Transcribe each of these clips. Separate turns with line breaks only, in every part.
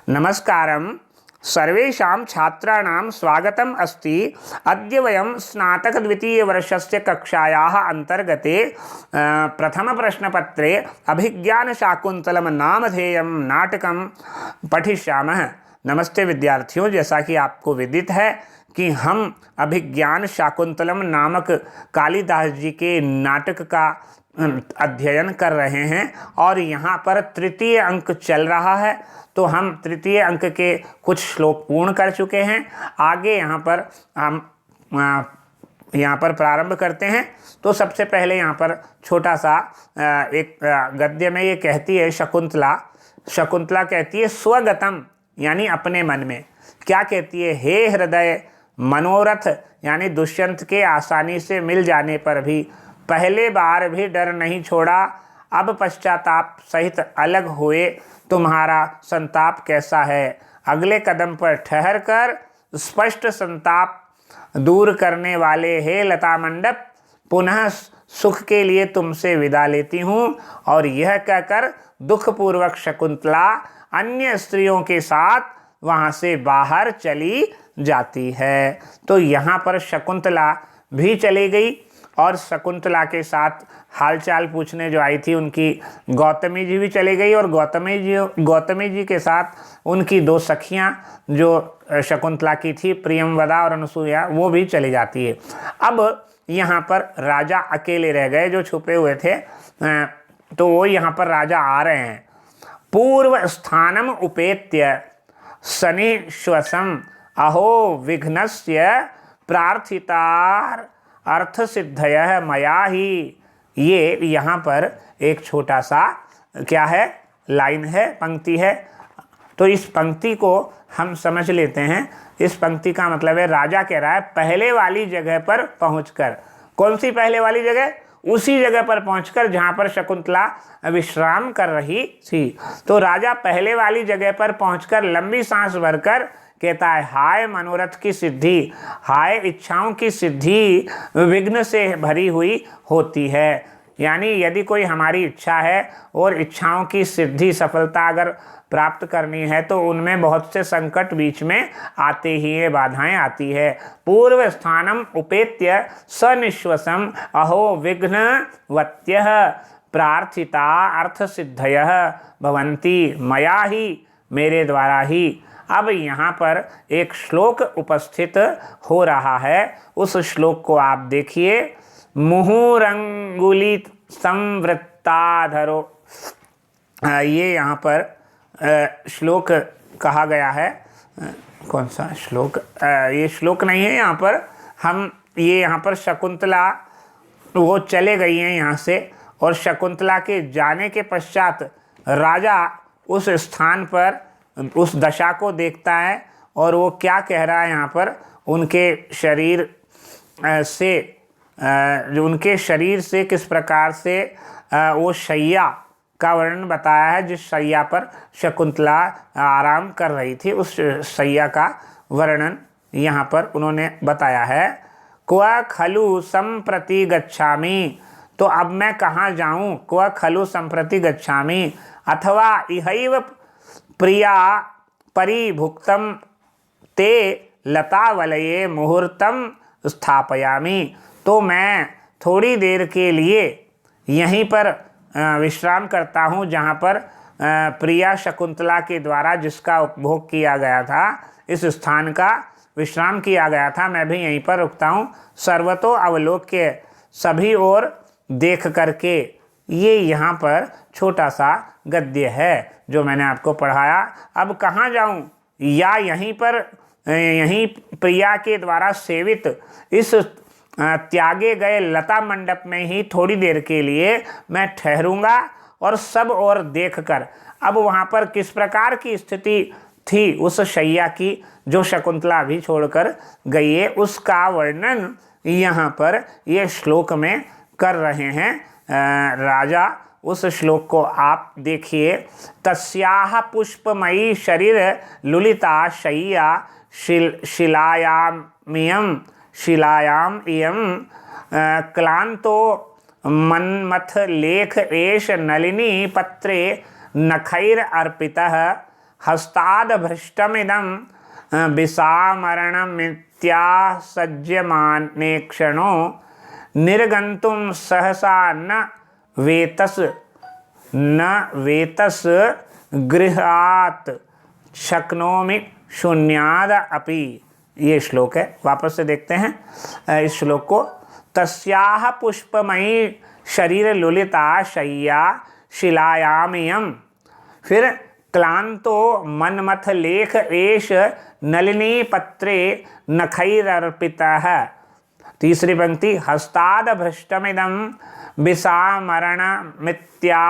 नमस्कारं सर्वेषां छात्राणां स्वागतम् अस्ति। अद्य वयं स्नातकद्वितीयवर्षस्य कक्षायाः अन्तर्गते प्रथमप्रश्नपत्रे अभिज्ञानशाकुन्तलं नामधेयं नाटकं पठिष्यामः। नमस्ते विद्यार्थियों, जैसा कि आपको विदित है कि हम अभिज्ञान शाकुंतलम नामक कालिदास जी के नाटक का अध्ययन कर रहे हैं और यहाँ पर तृतीय अंक चल रहा है। तो हम तृतीय अंक के कुछ श्लोक पूर्ण कर चुके हैं। आगे यहाँ पर हम प्रारंभ करते हैं। तो सबसे पहले यहाँ पर छोटा सा एक गद्य में ये कहती है शकुंतला कहती है स्वगतम, यानी अपने मन में। क्या कहती है? हे हृदय मनोरथ, यानी दुष्यंत के आसानी से मिल जाने पर भी पहले बार भी डर नहीं छोड़ा। अब पश्चाताप सहित अलग हुए तुम्हारा संताप कैसा है? अगले कदम पर ठहर कर स्पष्ट संताप दूर करने वाले हे लता मंडप, पुनः सुख के लिए तुमसे विदा लेती हूँ। और यह कहकर दुखपूर्वक शकुंतला अन्य स्त्रियों के साथ वहाँ से बाहर चली जाती है। तो यहाँ पर शकुंतला भी चली गई और शकुंतला के साथ हालचाल पूछने जो आई थी उनकी गौतमी जी भी चली गई, और गौतमी जी के साथ उनकी दो सखियाँ जो शकुंतला की थी, प्रियमवदा और अनुसूया, वो भी चली जाती है। अब यहाँ पर राजा अकेले रह गए जो छुपे हुए थे। तो वो यहाँ पर राजा आ रहे हैं। पूर्व स्थानम उपेत्य शनिश्वसम अहो विघ्नस्य प्रार्थितार अर्थ सिद्धयः मया ही। ये यहाँ पर एक छोटा सा क्या है, लाइन है, पंक्ति है। तो इस पंक्ति को हम समझ लेते हैं। इस पंक्ति का मतलब है, राजा कह रहा है पहले वाली जगह पर पहुंचकर। कौन सी पहले वाली जगह? उसी जगह पर पहुंचकर जहां पर शकुंतला विश्राम कर रही थी। तो राजा पहले वाली जगह पर पहुंचकर लंबी सांस भरकर कहता है, हाय मनोरथ की सिद्धि, हाय इच्छाओं की सिद्धि विघ्न से भरी हुई होती है। यानी यदि कोई हमारी इच्छा है और इच्छाओं की सिद्धि, सफलता अगर प्राप्त करनी है तो उनमें बहुत से संकट बीच में आते ही है, बाधाएं आती है। पूर्व स्थानम उपेत्य सनिश्वसम अहो विघ्नवत्यः प्रार्थिता अर्थ सिद्धयः भवन्ति मया ही, मेरे द्वारा ही। अब यहाँ पर एक श्लोक उपस्थित हो रहा है। उस श्लोक को आप देखिए। मुहुरंगुली संवृत्ताधरो, ये यहाँ पर श्लोक कहा गया है। कौन सा श्लोक? ये श्लोक नहीं है। यहाँ पर यहाँ पर शकुंतला वो चले गई हैं यहाँ से, और शकुंतला के जाने के पश्चात राजा उस स्थान पर उस दशा को देखता है और वो क्या कह रहा है यहाँ पर, उनके शरीर से किस प्रकार से वो शैया का वर्णन बताया है। जिस शैया पर शकुंतला आराम कर रही थी, उस शैया का वर्णन यहाँ पर उन्होंने बताया है। क्व खलु संप्रति गच्छामि, तो अब मैं कहाँ जाऊँ? क्व खलु संप्रति गच्छामि, अथवा इहैव प्रिया परिभुक्तम ते लतावलये मुहूर्तम स्थापयामि, तो मैं थोड़ी देर के लिए यहीं पर विश्राम करता हूँ जहाँ पर प्रिया शकुंतला के द्वारा जिसका उपभोग किया गया था, इस स्थान का विश्राम किया गया था, मैं भी यहीं पर रुकता हूँ। सर्वतो अवलोक्य, सभी ओर देख करके। ये यहाँ पर छोटा सा गद्य है जो मैंने आपको पढ़ाया। अब कहाँ जाऊँ? या यहीं प्रिया के द्वारा सेवित इस त्यागे गए लता मंडप में ही थोड़ी देर के लिए मैं ठहरूंगा और सब ओर देखकर। अब वहाँ पर किस प्रकार की स्थिति थी उस शैया की जो शकुंतला भी छोड़कर गई है, उसका वर्णन यहाँ पर ये श्लोक में कर रहे हैं राजा। उस श्लोक को आप देखिए। तस्याह पुष्पमयी शरीर लुलिता शय्या शिलायाम इयं क्लांतो मन्मथ लेख एष नलिनी पत्रे नखैर अर्पितः हस्ताद भ्रष्टमिदं विसामरणमित्यासज्यमाने क्षणो निर्गन्तुं सहसा न वेतस गृहात् शक्नोमि शून्याद अपि। ये श्लोक है, वापस से देखते हैं इस श्लोक को। तस्याह पुष्पमयी शरीर लुलिता शय्या शिलायामियम, फिर क्लांतो मनमथ लेख एष नलिनी पत्रे नखैरर्पितः। तीसरी पंक्ति हस्ताद भ्रष्टमिदं विसामरणमित्या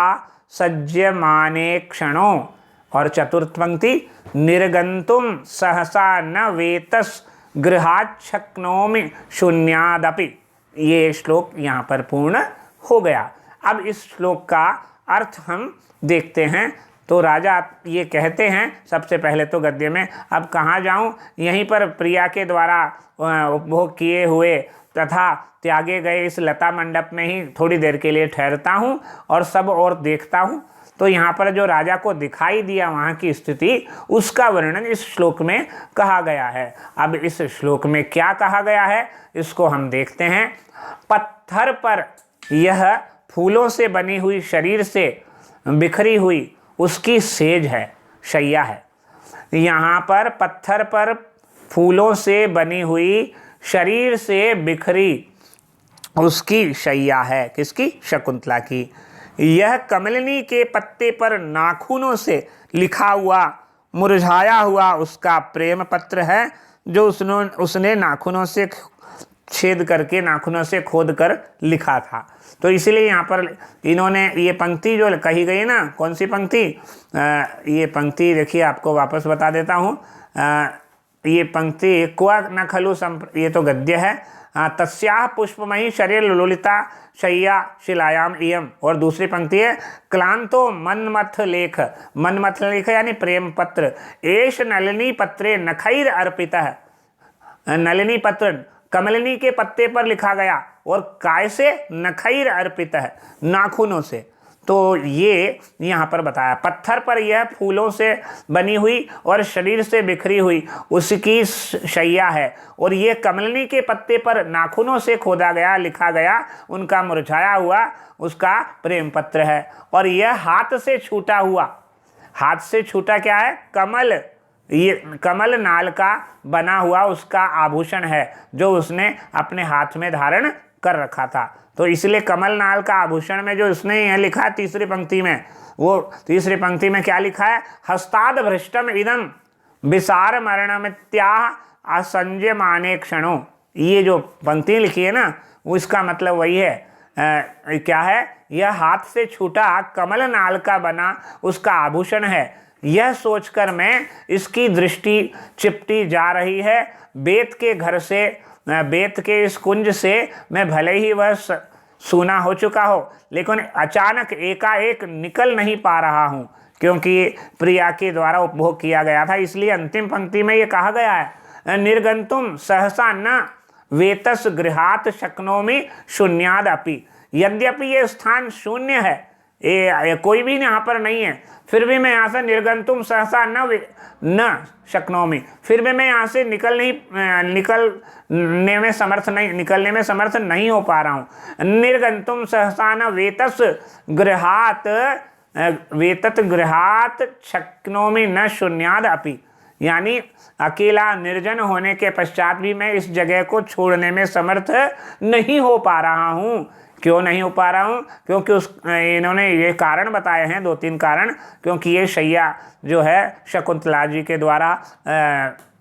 सज्यमाने क्षणो, और चतुर्थ पंक्ति निर्गन्तुं सहसा न वेतस गृहात् शक्नोमि शून्यादपि। ये श्लोक यहाँ पर पूर्ण हो गया। अब इस श्लोक का अर्थ हम देखते हैं। तो राजा ये कहते हैं, सबसे पहले तो गद्य में, अब कहाँ जाऊँ, यहीं पर प्रिया के द्वारा उपभोग किए हुए तथा त्यागे गए इस लता मंडप में ही थोड़ी देर के लिए ठहरता हूँ और सब और देखता हूँ। तो यहाँ पर जो राजा को दिखाई दिया वहाँ की स्थिति, उसका वर्णन इस श्लोक में कहा गया है। अब इस श्लोक में क्या कहा गया है इसको हम देखते हैं। पत्थर पर यह फूलों से बनी हुई शरीर से बिखरी हुई उसकी सेज है, शैया है। यहाँ पर पत्थर पर फूलों से बनी हुई शरीर से बिखरी उसकी शैया है। किसकी? शकुंतला की। यह कमलिनी के पत्ते पर नाखूनों से लिखा हुआ मुरझाया हुआ उसका प्रेम पत्र है, जो उसने नाखूनों से छेद करके, नाखूनों से खोद कर लिखा था। तो इसलिए यहाँ पर इन्होंने ये पंक्ति जो कही गई ना, कौन सी पंक्ति, ये पंक्ति देखिए, आपको वापस बता देता हूँ। ये पंक्ति क्वा न खलु ये तो गद्य है। तस्याह पुष्पमयी शरीर लुलिता शय्या शिलायाम इयम, और दूसरी पंक्ति है क्लांतो मनमथ लेख, मनमथ लेख यानी प्रेम पत्र, एष नलिनी पत्रे नखैर अर्पितः। नलिनी पत्र कमलिनी के पत्ते पर लिखा गया, और काय से? नखैर अर्पितः, नाखूनों से। तो ये यहाँ पर बताया, पत्थर पर यह फूलों से बनी हुई और शरीर से बिखरी हुई उसकी शैया है, और ये कमलिनी के पत्ते पर नाखूनों से खोदा गया, लिखा गया उनका मुरझाया हुआ उसका प्रेम पत्र है। और यह हाथ से छूटा हुआ, हाथ से छूटा क्या है? कमल, ये कमल नाल का बना हुआ उसका आभूषण है, जो उसने अपने हाथ में धारण कर रखा था। तो इसलिए कमल नाल का आभूषण में जो उसने यह लिखा है तीसरी पंक्ति में, वो तीसरी पंक्ति में क्या लिखा है? हस्ताद भ्रष्टम इदम विसार मरणमित्याह असंज्ञमाने क्षणों। ये जो पंक्ति लिखी है ना, वो इसका मतलब वही है। क्या है? यह हाथ से छूटा कमल नाल का बना उसका आभूषण है। यह सोचकर मैं इसकी दृष्टि चिपटी जा रही है। बेत के घर से, बेत के इस कुंज से मैं भले ही वह सूना हो चुका हो, लेकिन अचानक एकाएक निकल नहीं पा रहा हूँ, क्योंकि प्रिया के द्वारा उपभोग किया गया था। इसलिए अंतिम पंक्ति में ये कहा गया है, निर्गंतुम सहसा न वेतस गृहात शक्नोमि शून्याद अपि। यद्यपि ये स्थान शून्य है, ये कोई भी यहाँ पर नहीं है, फिर भी मैं यहाँ से निर्गंतुम सहसा न शक्नोमि, फिर भी मैं यहाँ से निकलने में समर्थ नहीं हो पा रहा हूँ। निर्गंतुम सहसा न वेतस गृहात शक्नोमि न शून्याद अपि, यानी अकेला निर्जन होने के पश्चात भी मैं इस जगह को छोड़ने में समर्थ नहीं हो पा रहा हूँ। क्यों नहीं हो पा रहा हूँ? क्योंकि इन्होंने ये कारण बताए हैं, 2-3 कारण। क्योंकि ये शैया जो है शकुंतला जी के द्वारा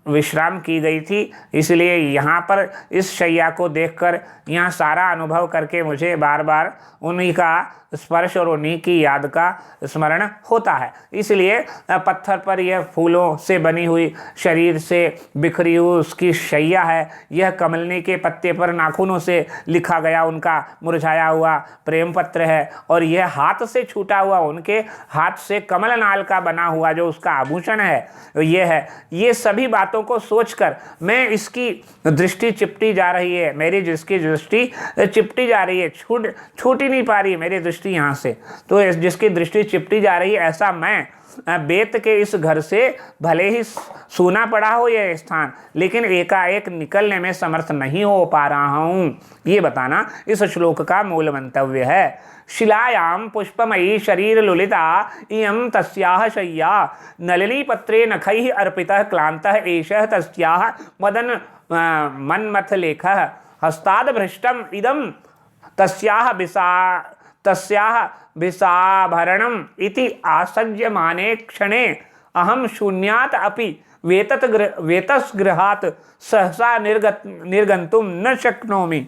विश्राम की गई थी, इसलिए यहाँ पर इस शैया को देखकर, यहाँ सारा अनुभव करके मुझे बार बार उन्हीं का स्पर्श और उन्हीं की याद का स्मरण होता है। इसलिए पत्थर पर यह फूलों से बनी हुई शरीर से बिखरी हुई उसकी शैया है। यह कमलनी के पत्ते पर नाखूनों से लिखा गया उनका मुरझाया हुआ प्रेम पत्र है, और यह हाथ से छूटा हुआ, उनके हाथ से कमल नाल का बना हुआ जो उसका आभूषण है, ये है। ये सभी बातों को सोचकर मैं इसकी दृष्टि चिपटी जा रही है, मेरी जिसकी दृष्टि चिपटी जा रही है, छूट ही नहीं पा रही है मेरी दृष्टि यहाँ से। तो जिसकी दृष्टि चिपटी जा रही है, ऐसा मैं बेत के इस घर से भले ही सूना पड़ा हो यह स्थान, लेकिन एकाएक निकलने में समर्थ नहीं हो पा रहा हूँ, ये बताना इस श्लोक का मूल मंतव्य है। शिलायां पुष्पमयी शरीर लुलिता इयं तस्याः शय्या नलिनी पत्रे नखैः अर्पितः क्लान्तः एषः तस्याः मदन मन्मथ लेखः हस्ताद् भ्रष्टम् इदं तस्याः विसाभरणम् इति आसज्यमाने क्षणे अहम शून्यात् अपि वेतस्गृहात् सहसा निर्गन्तुं न शक्नोमि।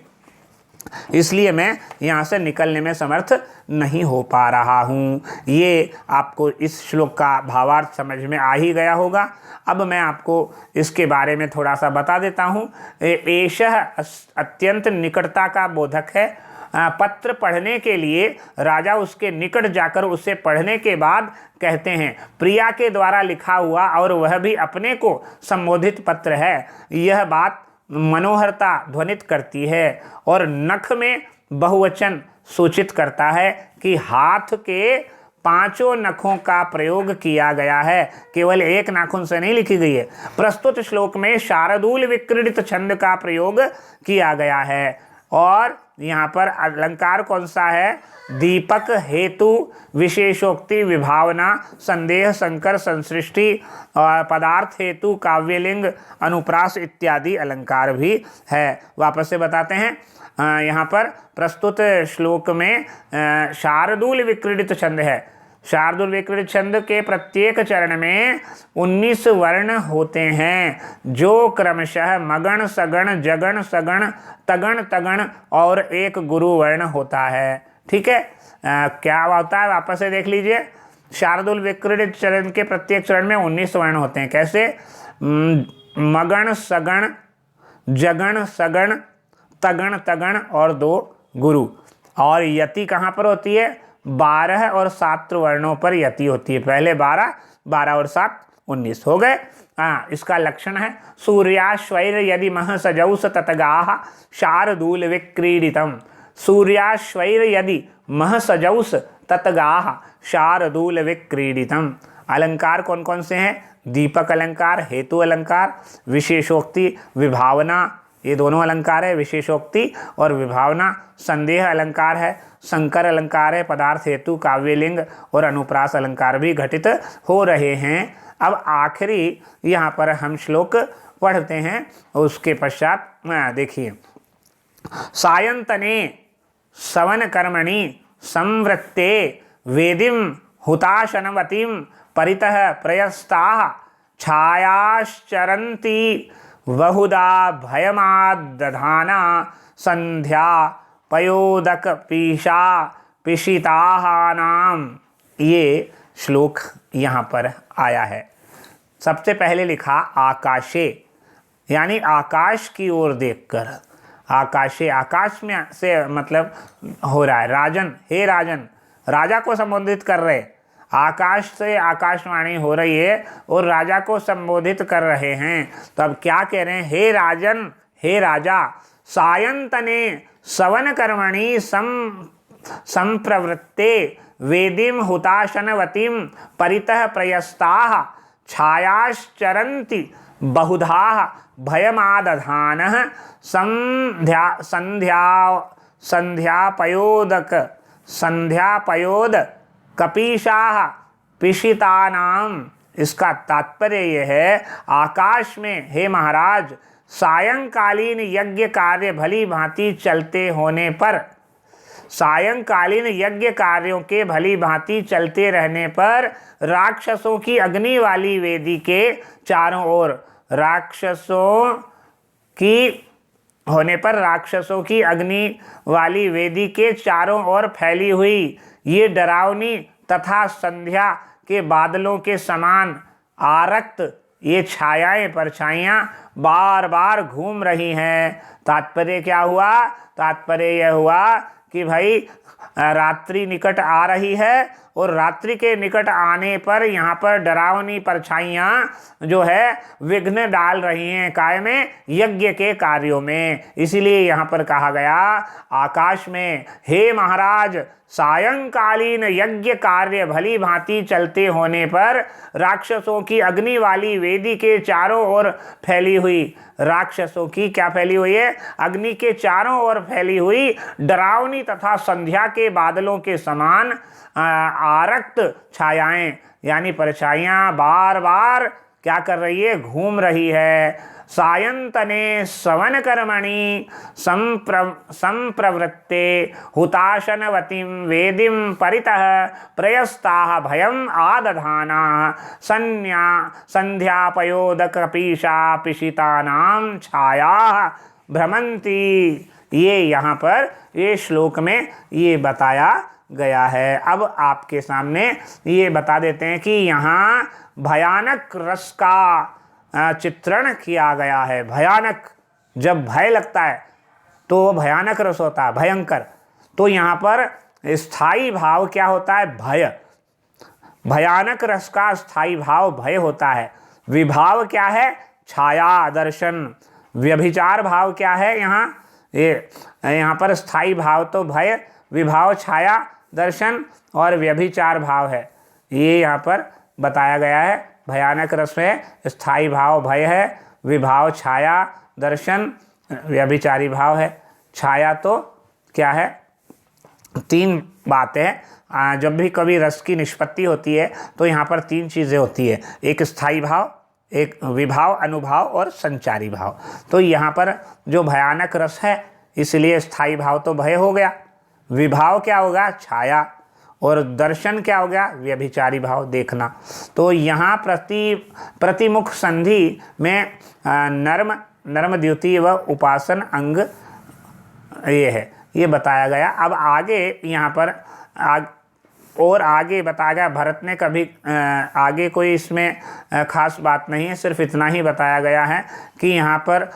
इसलिए मैं यहाँ से निकलने में समर्थ नहीं हो पा रहा हूँ। ये आपको इस श्लोक का भावार्थ समझ में आ ही गया होगा। अब मैं आपको इसके बारे में थोड़ा सा बता देता हूँ। एषः अत्यंत निकटता का बोधक है। पत्र पढ़ने के लिए राजा उसके निकट जाकर उसे पढ़ने के बाद कहते हैं प्रिया के द्वारा लिखा हुआ और वह भी अपने को संबोधित पत्र है। यह बात मनोहरता ध्वनित करती है और नख में बहुवचन सूचित करता है कि हाथ के पांचों नखों का प्रयोग किया गया है, केवल एक नाखून से नहीं लिखी गई है। प्रस्तुत श्लोक में शार्दूल विक्रीडित छंद का प्रयोग किया गया है और यहाँ पर अलंकार कौन सा है? दीपक, हेतु, विशेषोक्ति, विभावना, संदेह, संकर, संसृष्टि और पदार्थ, हेतु, काव्यलिंग, अनुप्रास इत्यादि अलंकार भी है। वापस से बताते हैं, यहाँ पर प्रस्तुत श्लोक में शार्दूल विक्रीडित छंद है। शार्दूल विक्रीडित छंद के प्रत्येक चरण में 19 वर्ण होते हैं, जो क्रमशः मगण, सगण, जगण, सगण, तगण, तगण और एक गुरु वर्ण होता है। ठीक है, क्या होता है वापस से देख लीजिए। शार्दूल विक्रीडित चरण के प्रत्येक चरण में 19 वर्ण होते हैं। कैसे? मगण, सगण, जगण, सगण, तगण, तगण और 2 गुरु। और यति कहाँ पर होती है? 12 और 7 वर्णों पर यति होती है। पहले 12, 12 और 7 19 हो गए। हाँ, इसका लक्षण है सूर्याश्वैर यदि मह सजौस ततगाः शार्दूल विक्रीडितम्। सूर्याश्वैर यदि मह सजौस ततगाः शार्दूल विक्रीडितम्। अलंकार कौन कौन से हैं? दीपक अलंकार, हेतु अलंकार, विशेषोक्ति, विभावना, ये दोनों अलंकार है। विशेषोक्ति और विभावना। संदेह अलंकार है, संकर अलंकार है, पदार्थ, हेतु, काव्यलिंग और अनुप्रास अलंकार भी घटित हो रहे हैं। अब आखिरी यहाँ पर हम श्लोक पढ़ते हैं, उसके पश्चात देखिए। सायंतने सवन कर्मणि संवृत्ते वेदिम हुताशनवतीम परितः प्रयस्ताः छायाश्चरन्ति बहुधा भयमादधाना संध्या पयोदक पीशा पिशिताहानाम। ये श्लोक यहाँ पर आया है। सबसे पहले लिखा आकाशे, यानी आकाश की ओर देखकर। आकाशे, आकाश में से मतलब हो रहा है राजन, हे राजन, राजा को संबोधित कर रहे। आकाश से आकाशवाणी हो रही है और राजा को संबोधित कर रहे हैं। तो अब क्या कह रहे हैं? हे राजन, हे राजा, सायंतने सवन कर्मणि संप्रवृत्ते वेदिम हुताशनवतीम परितः प्रयस्ताः छायाश्चरन्ति बहुधा भयमादधानः संध्यापयोद कपीशाः पिशितानाम। इसका तात्पर्य यह है, आकाश में हे महाराज सायंकालीन यज्ञ कार्य भली भांति चलते होने पर, सायंकालीन यज्ञ कार्यों के भली भांति चलते रहने पर राक्षसों की अग्नि वाली वेदी के चारों ओर, राक्षसों की अग्नि वाली वेदी के चारों ओर फैली हुई ये डरावनी तथा संध्या के बादलों के समान आरक्त ये छायाएं, परछाइयाँ बार बार घूम रही हैं। तात्पर्य क्या हुआ? तात्पर्य यह हुआ कि भाई रात्रि निकट आ रही है और रात्रि के निकट आने पर यहाँ पर डरावनी परछाइयाँ जो है विघ्न डाल रही हैं काय में, यज्ञ के कार्यों में। इसीलिए यहाँ पर कहा गया आकाश में, हे महाराज, सायंकालीन यज्ञ कार्य भली भांति चलते होने पर राक्षसों की अग्नि वाली वेदी के चारों ओर फैली हुई, राक्षसों की क्या फैली हुई है, अग्नि के चारों ओर फैली हुई डरावनी तथा संध्या के बादलों के समान आरक्त छायाएं यानी परछाइयां बार बार क्या कर रही है, घूम रही है। सायंतने सवन कर्मणि संप्रवृत्ते हुताशनवतीं वेदिं परितः प्रयस्ताः भयं आदधाना संध्यापयोदकपीशा पिशितानां छायाः भ्रमन्ति। ये यहाँ पर ये श्लोक में ये बताया गया है। अब आपके सामने ये बता देते हैं कि यहाँ भयानक रस का चित्रण किया गया है। भयानक, जब भय लगता है तो वो भयानक रस होता है, भयंकर। तो यहाँ पर स्थायी भाव क्या होता है, भय। भयानक रस का स्थायी भाव भय होता है। विभाव क्या है, छाया, दर्शन। व्यभिचार भाव क्या है, यहाँ पर स्थायी भाव तो भय, विभाव छाया, दर्शन और व्यभिचार भाव है। ये यहाँ पर बताया गया है। भयानक रस है, स्थायी भाव भय है, विभाव छाया, दर्शन, व्यभिचारी भाव है। छाया तो क्या है, तीन बातें हैं। जब भी कभी रस की निष्पत्ति होती है तो यहाँ पर तीन चीज़ें होती है, एक स्थायी भाव, एक विभाव, अनुभाव और संचारी भाव। तो यहाँ पर जो भयानक रस है इसलिए स्थायी भाव तो भय हो गया, विभाव क्या होगा, छाया, और दर्शन क्या हो गया, व्यभिचारी भाव, देखना। तो यहाँ प्रतिमुख संधि में नर्म द्युति व उपासन अंग ये है, ये बताया गया। अब आगे यहाँ पर आगे बताया गया। भरत ने कभी आगे कोई इसमें खास बात नहीं है, सिर्फ इतना ही बताया गया है कि यहाँ पर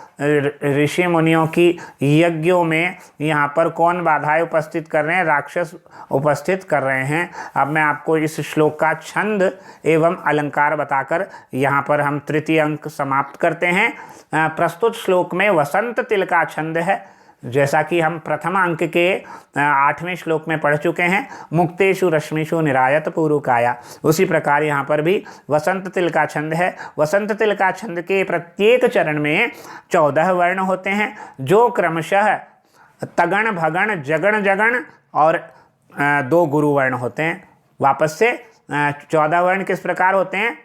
ऋषि मुनियों की यज्ञों में यहाँ पर कौन बाधाएं उपस्थित कर रहे हैं, राक्षस उपस्थित कर रहे हैं। अब मैं आपको इस श्लोक का छंद एवं अलंकार बताकर यहाँ पर हम तृतीय अंक समाप्त करते हैं। प्रस्तुत श्लोक में वसंत तिल का छंद है, जैसा कि हम प्रथम अंक के 8वें श्लोक में पढ़ चुके हैं। मुक्तेषु रश्मिषु निरायत पूरुकाया, उसी प्रकार यहाँ पर भी वसंत तिल का छंद है। वसंत तिल का छंद के प्रत्येक चरण में 14 वर्ण होते हैं, जो क्रमशः तगण, भगण, जगण, जगण और 2 गुरु वर्ण होते हैं। वापस से 14 वर्ण किस प्रकार होते हैं,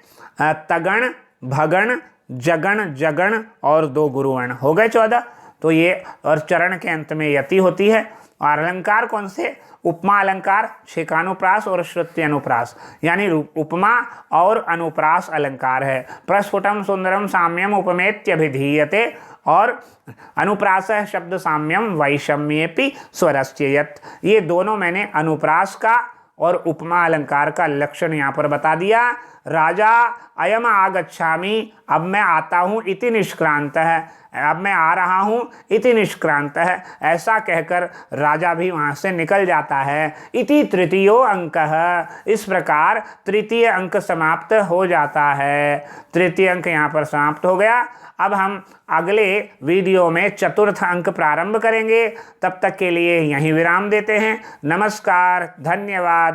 तगण, भगण, जगण, जगण और 2 गुरु वर्ण हो गए 14। तो ये, और चरण के अंत में यति होती है। और अलंकार कौन से, उपमा अलंकार, छेकानुप्रास और श्रुति अनुप्रास, यानी उपमा और अनुप्रास अलंकार है। प्रस्फुटम सुंदरम साम्यम उपमेत्यभिधीयते और अनुप्रास शब्द साम्यम वैषम्येपि स्वरस्य यत्। ये दोनों मैंने अनुप्रास का और उपमा अलंकार का लक्षण यहाँ पर बता दिया। राजा अयम आगच्छामि, अब मैं आता हूँ, इति निष्क्रांत है, अब मैं आ रहा हूँ, इति निष्क्रांत है, ऐसा कहकर राजा भी वहाँ से निकल जाता है। इति तृतीयो अंक, इस प्रकार तृतीय अंक समाप्त हो जाता है। तृतीय अंक यहाँ पर समाप्त हो गया। अब हम अगले वीडियो में चतुर्थ अंक प्रारंभ करेंगे। तब तक के लिए यहीं विराम देते हैं। नमस्कार, धन्यवाद।